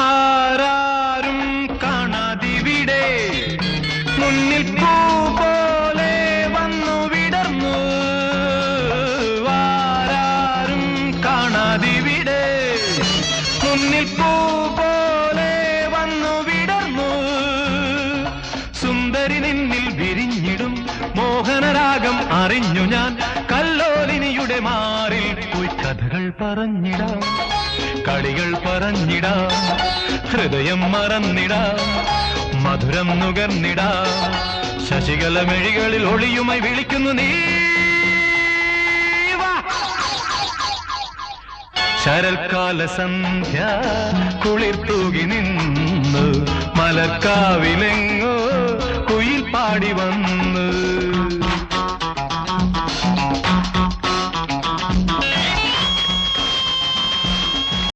ആരാരും കാണാതിവിടെ മുന്നിൽ പൂ പോലെ വന്നു വിടർന്നു. ആരാരും കാണാതിവിടെ മുന്നിൽ പൂ പോലെ വന്നു വിടർന്നു. സുന്ദരി നിന്നിൽ വിരിഞ്ഞിടും മോഹനരാഗം അറിഞ്ഞു ഞാൻ. കല്ലോലിനിയുടെ മാറിൽ പോയി കഥകൾ പറഞ്ഞിടാം, കളികൾ പറഞ്ഞിടാം, ഹൃദയം മറന്നിടാം, മധുരം നുകർന്നിടാം. ശശികല മെഴികളിൽ ഒളിയുമായി വിളിക്കുന്നു നീ. ശരൽക്കാല സന്ധ്യ കുളിർ തൂകി നിന്നു, മലർക്കാവിലെങ്ങോ കുയിൽ പാടി വന്നു.